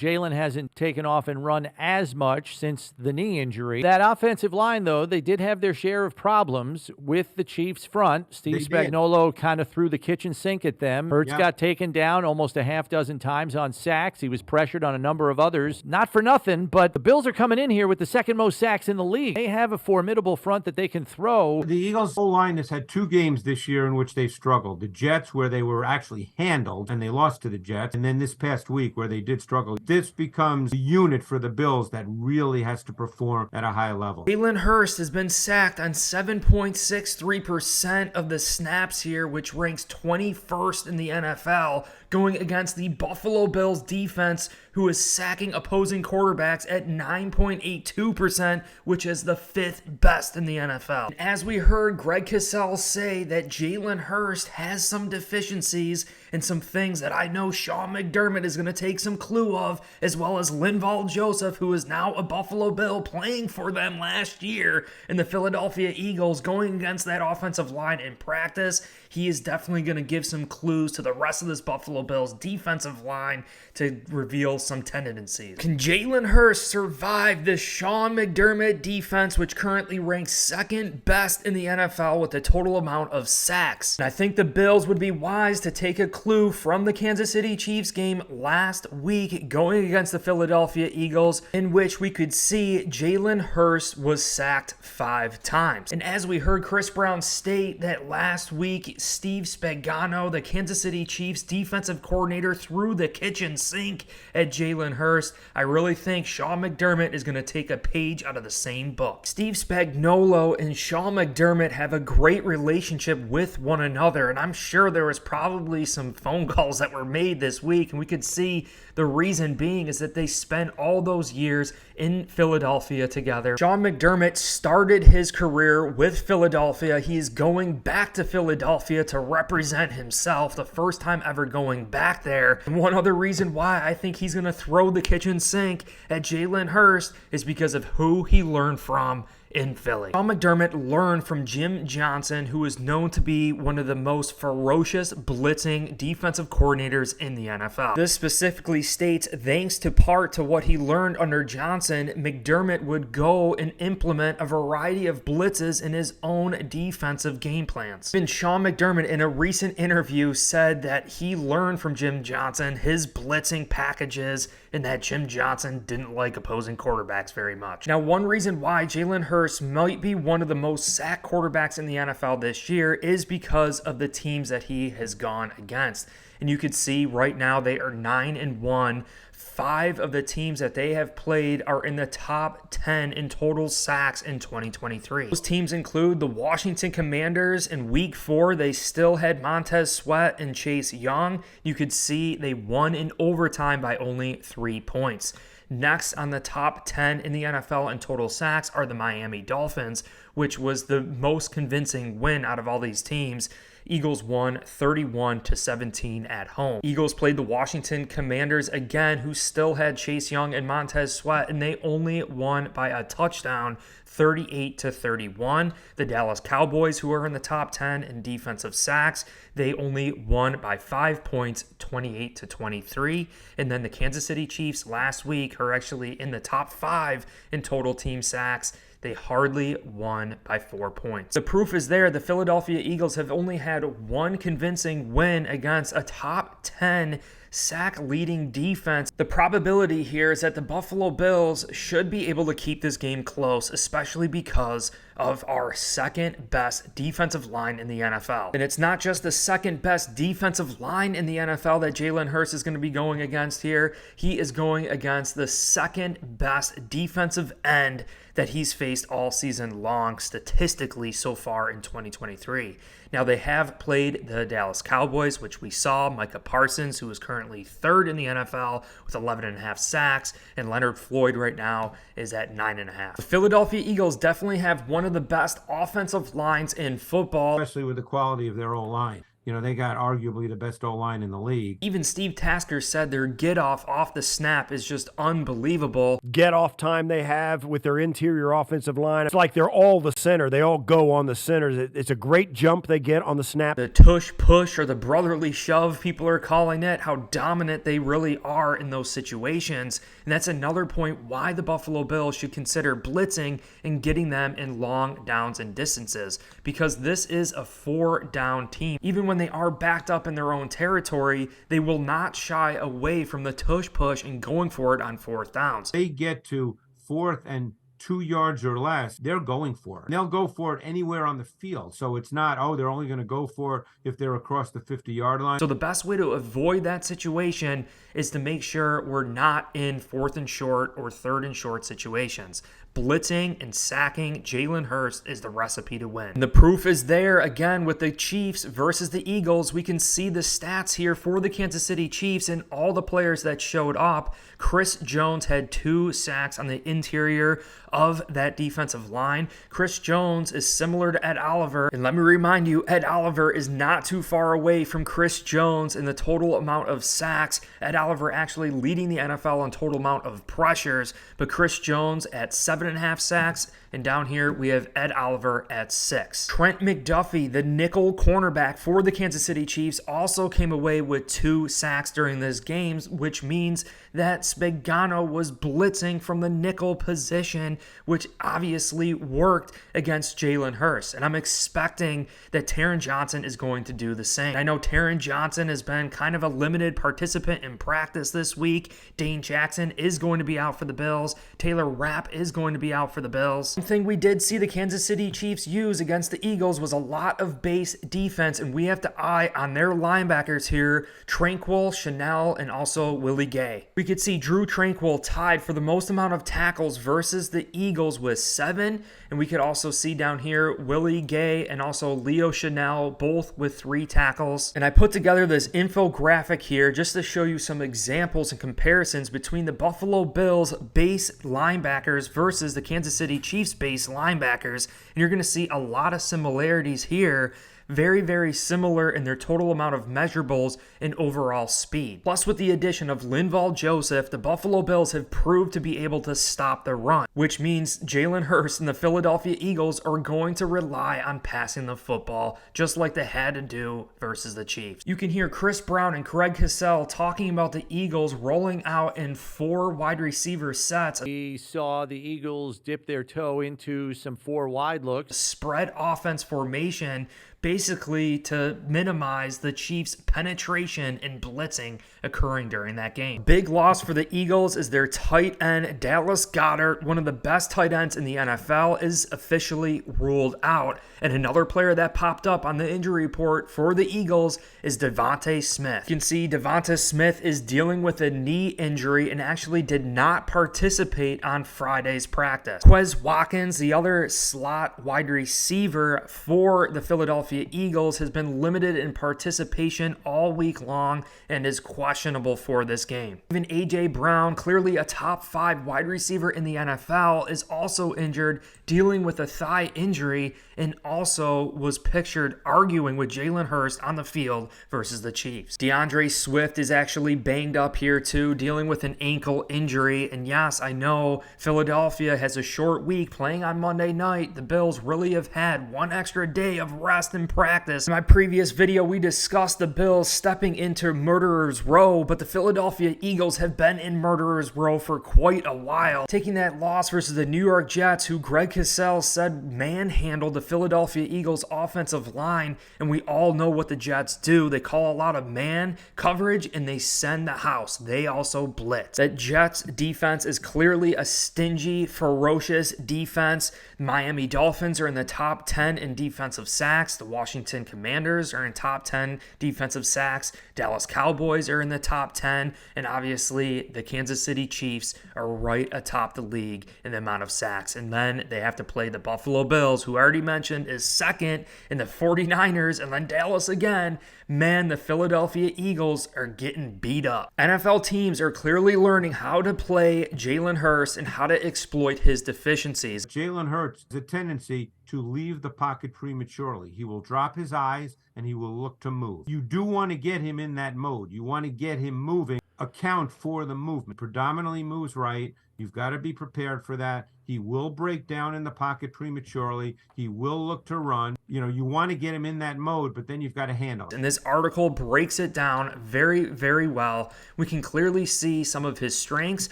Jalen hasn't taken off and run as much since the knee injury. That offensive line, though, they did have their share of problems with the Chiefs front. Steve Spagnuolo kind of threw the kitchen sink at them. Hurts got taken down almost a half dozen times on sacks. He was pressured on a number of others. Not for nothing, but the Bills are coming in here with the second most sacks in the league. They have a formidable front that they can throw. The Eagles' O-line has had 2 games this year in which they struggled. The Jets, where they were actually handled, and they lost to the Jets. And then this past week, where they did struggle. This becomes a unit for the Bills that really has to perform at a high level. Jalen Hurts has been sacked on 7.63% of the snaps here, which ranks 21st in the NFL, going against the Buffalo Bills defense, who is sacking opposing quarterbacks at 9.82%, which is the 5th best in the NFL. And as we heard Greg Cosell say that Jalen Hurts has some deficiencies and some things that I know Sean McDermott is going to take some clue of, as well as Linval Joseph, who is now a Buffalo Bill playing for them last year in the Philadelphia Eagles, going against that offensive line in practice. He is definitely going to give some clues to the rest of this Buffalo Bills defensive line to reveal some tendencies. Can Jalen Hurts survive this Sean McDermott defense, which currently ranks 2nd best in the NFL with a total amount of sacks? And I think the Bills would be wise to take a clue from the Kansas City Chiefs game last week going against the Philadelphia Eagles, in which we could see Jalen Hurts was sacked 5 times. And as we heard Chris Brown state that last week, Steve Spagnuolo, the Kansas City Chiefs defensive coordinator, threw the kitchen sink at Jalen Hurts. I really think Sean McDermott is going to take a page out of the same book. Steve Spagnuolo and Sean McDermott have a great relationship with one another, and I'm sure there was probably some phone calls that were made this week, and we could see the reason being is that they spent all those years in Philadelphia together. Sean McDermott started his career with Philadelphia. He is going back to Philadelphia to represent himself, the first time ever going back there. And one other reason why I think he's going to throw the kitchen sink at Jalen Hurts is because of who he learned from in Philly. Sean McDermott learned from Jim Johnson, who is known to be one of the most ferocious blitzing defensive coordinators in the NFL. This specifically states, thanks to part to what he learned under Johnson, McDermott would go and implement a variety of blitzes in his own defensive game plans. Even Sean McDermott, in a recent interview, said that he learned from Jim Johnson his blitzing packages and that Jim Johnson didn't like opposing quarterbacks very much. Now, one reason why Jalen Hurts might be one of the most sacked quarterbacks in the NFL this year is because of the teams that he has gone against. And you could see right now they are 9-1. 5 of the teams that they have played are in the top 10 in total sacks in 2023. Those teams include the Washington Commanders. In week 4, they still had Montez Sweat and Chase Young. You could see they won in overtime by only 3 points. Next on the top 10 in the NFL in total sacks are the Miami Dolphins, which was the most convincing win out of all these teams. Eagles won 31-17 at home. Eagles played the Washington Commanders again, who still had Chase Young and Montez Sweat, and they only won by a touchdown, 38-31. The Dallas Cowboys, who are in the top 10 in defensive sacks, they only won by 5 points, 28-23. And then the Kansas City Chiefs last week are actually in the top 5 in total team sacks. They hardly won by 4 points. The proof is there. The Philadelphia Eagles have only had one convincing win against a top 10 sack-leading defense. The probability here is that the Buffalo Bills should be able to keep this game close, especially because of our second best defensive line in the NFL. And it's not just the second best defensive line in the NFL that Jalen Hurts is going to be going against here. He is going against the second best defensive end that he's faced all season long statistically so far in 2023. Now, they have played the Dallas Cowboys, which we saw. Micah Parsons, who is currently 3rd in the NFL with 11.5 sacks, and Leonard Floyd right now is at 9.5. The Philadelphia Eagles definitely have one of the best offensive lines in football, especially with the quality of their O-line. They got arguably the best O-line in the league. Even Steve Tasker said their get-off the snap is just unbelievable. Get-off time they have with their interior offensive line. It's like they're all the center. They all go on the centers. It's a great jump they get on the snap. The tush push or the brotherly shove, people are calling it, how dominant they really are in those situations. And that's another point why the Buffalo Bills should consider blitzing and getting them in long downs and distances, because this is a 4-down team. Even when they are backed up in their own territory, they will not shy away from the tush push and going for it on 4th downs. They get to 4th and 2 yards or less, they're going for it. And they'll go for it anywhere on the field. So it's not, they're only going to go for it if they're across the 50-yard line. So the best way to avoid that situation is to make sure we're not in 4th and short or 3rd and short situations. Blitzing and sacking Jalen Hurts is the recipe to win. And the proof is there again with the Chiefs versus the Eagles. We can see the stats here for the Kansas City Chiefs and all the players that showed up. Chris Jones had 2 sacks on the interior of that defensive line. Chris Jones is similar to Ed Oliver. And let me remind you, Ed Oliver is not too far away from Chris Jones in the total amount of sacks. Ed Oliver actually leading the NFL in total amount of pressures, but Chris Jones at 7.5 sacks, and down here we have Ed Oliver at 6. Trent McDuffie, the nickel cornerback for the Kansas City Chiefs, also came away with 2 sacks during this game, which means that Spagano was blitzing from the nickel position, which obviously worked against Jalen Hurts. And I'm expecting that Taron Johnson is going to do the same. I know Taron Johnson has been kind of a limited participant in practice this week. Dane Jackson is going to be out for the Bills. Taylor Rapp is going to be out for the Bills. One thing we did see the Kansas City Chiefs use against the Eagles was a lot of base defense, and we have to eye on their linebackers here, Tranquill, Chanel, and also Willie Gay. We could see Drew Tranquill tied for the most amount of tackles versus the Eagles with 7, and we could also see down here Willie Gay and also Leo Chanel both with 3 tackles. And I put together this infographic here just to show you some examples and comparisons between the Buffalo Bills base linebackers versus the Kansas City Chiefs base linebackers, and you're going to see a lot of similarities here. Very, very similar in their total amount of measurables and overall speed. Plus, with the addition of Linval Joseph, the Buffalo Bills have proved to be able to stop the run, which means Jalen Hurts and the Philadelphia Eagles are going to rely on passing the football, just like they had to do versus the Chiefs. You can hear Chris Brown and Greg Cosell talking about the Eagles rolling out in 4 wide receiver sets. We saw the Eagles dip their toe into some 4 wide looks. Spread offense formation, basically to minimize the Chiefs' penetration and blitzing occurring during that game. Big loss for the Eagles is their tight end, Dallas Goedert, one of the best tight ends in the NFL, is officially ruled out. And another player that popped up on the injury report for the Eagles is Devontae Smith. You can see Devontae Smith is dealing with a knee injury and actually did not participate on Friday's practice. Quez Watkins, the other slot wide receiver for the Philadelphia Eagles, has been limited in participation all week long and is questionable for this game. Even A.J. Brown, clearly a top 5 wide receiver in the NFL, is also injured, dealing with a thigh injury, and also was pictured arguing with Jalen Hurts on the field versus the Chiefs. DeAndre Swift is actually banged up here too, dealing with an ankle injury. And yes, I know Philadelphia has a short week playing on Monday night. The Bills really have had 1 extra day of rest in practice. In my previous video, we discussed the Bills stepping into Murderer's Row, but the Philadelphia Eagles have been in Murderer's Row for quite a while, taking that loss versus the New York Jets, who Greg Cosell said manhandled the Philadelphia Eagles offensive line. And we all know what the Jets do. They call a lot of man coverage and they send the house. They also blitz. That Jets defense is clearly a stingy, ferocious defense. Miami Dolphins are in the top 10 in defensive sacks. The Washington Commanders are in top 10 defensive sacks. Dallas Cowboys are in the top 10. And obviously the Kansas City Chiefs are right atop the league in the amount of sacks. And then they have to play the Buffalo Bills, who I already mentioned is second, in the 49ers, and then Dallas again. Man, the Philadelphia Eagles are getting beat up. NFL teams are clearly learning how to play Jalen Hurts and how to exploit his deficiencies. Jalen Hurts has a tendency to leave the pocket prematurely. He will drop his eyes and he will look to move. You do want to get him in that mode. You want to get him moving. Account for the movement. Predominantly moves right. You've got to be prepared for that. He will break down in the pocket prematurely. He will look to run. You want to get him in that mode, but then you've got to handle it. And this article breaks it down very, very well. We can clearly see some of his strengths,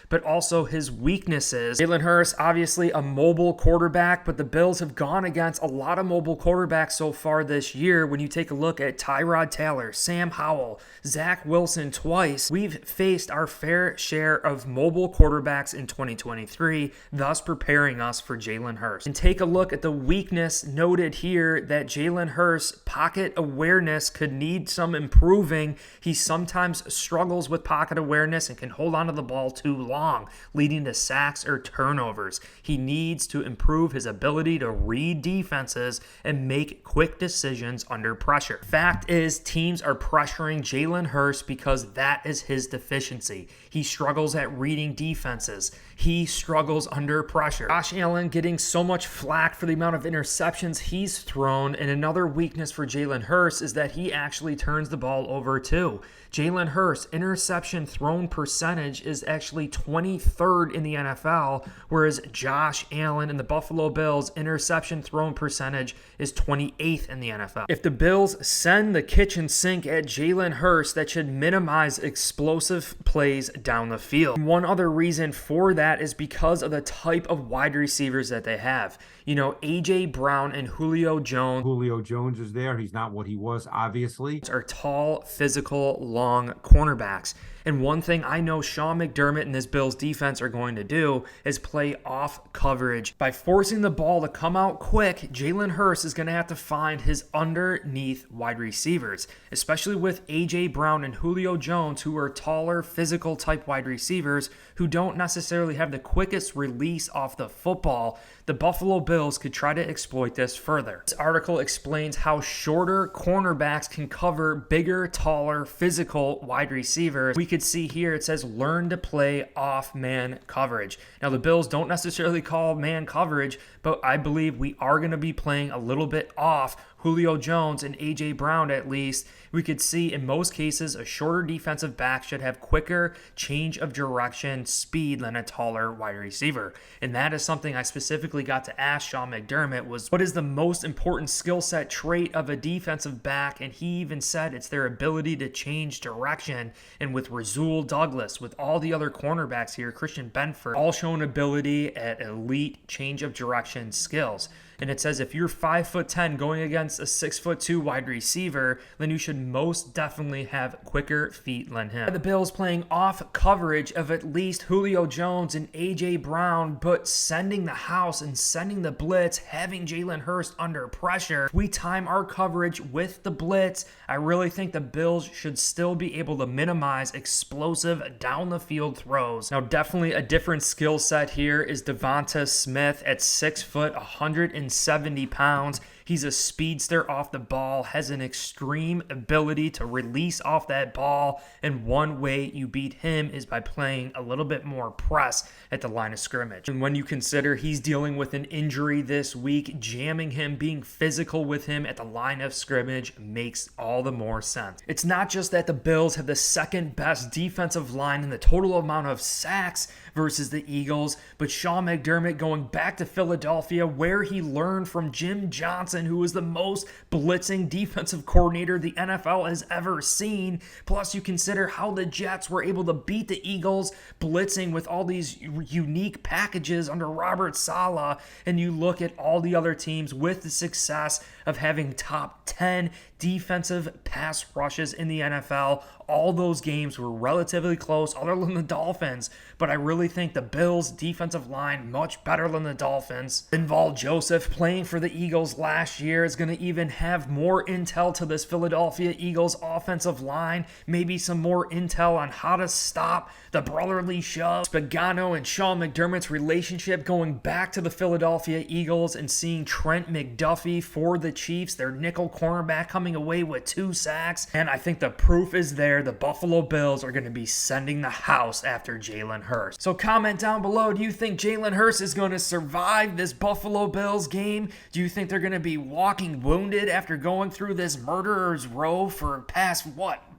but also his weaknesses. Jalen Hurts, obviously a mobile quarterback, but the Bills have gone against a lot of mobile quarterbacks so far this year. When you take a look at Tyrod Taylor, Sam Howell, Zach Wilson twice, we've faced our fair share of mobile quarterbacks in 2023, thus preparing us for Jalen Hurts. And take a look at the weakness noted here that Jalen Hurts' pocket awareness could need some improving. He sometimes struggles with pocket awareness and can hold onto the ball too long, leading to sacks or turnovers. He needs to improve his ability to read defenses and make quick decisions under pressure. Fact is, teams are pressuring Jalen Hurts because that is his deficiency. He struggles at reading defenses. He struggles under pressure. Josh Allen getting so much flack for the amount of interceptions he's thrown, and another weakness for Jalen Hurts is that he actually turns the ball over too. Jalen Hurts' interception thrown percentage is actually 23rd in the NFL, whereas Josh Allen and the Buffalo Bills' interception thrown percentage is 28th in the NFL. If the Bills send the kitchen sink at Jalen Hurts, that should minimize explosive plays down the field. One other reason for that is because of the type of wide receivers that they have. A.J. Brown and Julio Jones. Julio Jones is there. He's not what he was, obviously. Are tall, physical, long cornerbacks. And one thing I know Sean McDermott and this Bills defense are going to do is play off coverage. By forcing the ball to come out quick, Jalen Hurts is going to have to find his underneath wide receivers, especially with A.J. Brown and Julio Jones, who are taller, physical type wide receivers who don't necessarily have the quickest release off the football. The Buffalo Bills could try to exploit this further. This article explains how shorter cornerbacks can cover bigger, taller, physical wide receivers. We could see here it says learn to play off man coverage. Now the Bills don't necessarily call man coverage, but I believe we are going to be playing a little bit off Julio Jones and A.J. Brown at least. We could see in most cases a shorter defensive back should have quicker change of direction speed than a taller wide receiver. And that is something I specifically got to ask Sean McDermott was, what is the most important skill set trait of a defensive back? And he even said it's their ability to change direction. And with Rasul Douglas, with all the other cornerbacks here, Christian Benford, all showing ability at elite change of direction skills. And it says if you're 5'10" going against a 6'2" wide receiver, then you should most definitely have quicker feet than him. The Bills playing off coverage of at least Julio Jones and A.J. Brown, but sending the house and sending the blitz, having Jalen Hurts under pressure. If we time our coverage with the blitz, I really think the Bills should still be able to minimize explosive down the field throws. Now, definitely a different skill set here is Devonta Smith at 6 foot, 170 pounds. He's a speedster off the ball, has an extreme ability to release off that ball, and one way you beat him is by playing a little bit more press at the line of scrimmage. And when you consider he's dealing with an injury this week, jamming him, being physical with him at the line of scrimmage makes all the more sense. It's not just that the Bills have the second best defensive line in the total amount of sacks versus the Eagles, but Sean McDermott going back to Philadelphia where he learned from Jim Johnson, who is the most blitzing defensive coordinator the NFL has ever seen. Plus, you consider how the Jets were able to beat the Eagles blitzing with all these unique packages under Robert Saleh, and you look at all the other teams with the success of having top 10 defensive pass rushes in the NFL. All those games were relatively close other than the Dolphins, but I really think the Bills' defensive line much better than the Dolphins. Linval Joseph playing for the Eagles last year is going to even have more intel to this Philadelphia Eagles offensive line, maybe some more intel on how to stop the brotherly shove. Spagano and Sean McDermott's relationship going back to the Philadelphia Eagles and seeing Trent McDuffie for the Chiefs, their nickel cornerback, come coming away with 2 sacks. And I think the proof is there. The Buffalo Bills are going to be sending the house after Jalen Hurts. So comment down below, do you think Jalen Hurts is going to survive this Buffalo Bills game? Do you think they're going to be walking wounded after going through this murderer's row for past,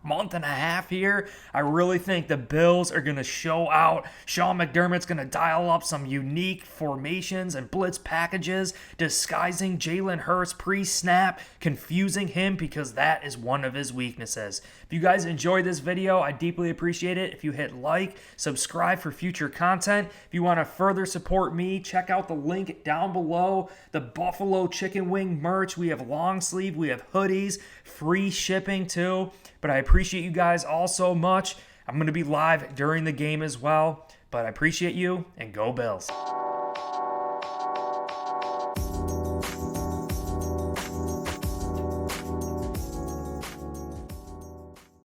month and a half here? I really think the Bills are going to show out. Sean McDermott's going to dial up some unique formations and blitz packages, disguising Jalen Hurts pre-snap, confusing him because that is one of his weaknesses. If you guys enjoyed this video, I deeply appreciate it if you hit like, subscribe for future content. If you want to further support me, check out the link down below. The Buffalo Chicken Wing merch. We have long sleeve, we have hoodies, free shipping too. But I appreciate you guys all so much. I'm going to be live during the game as well. But I appreciate you, and go Bills.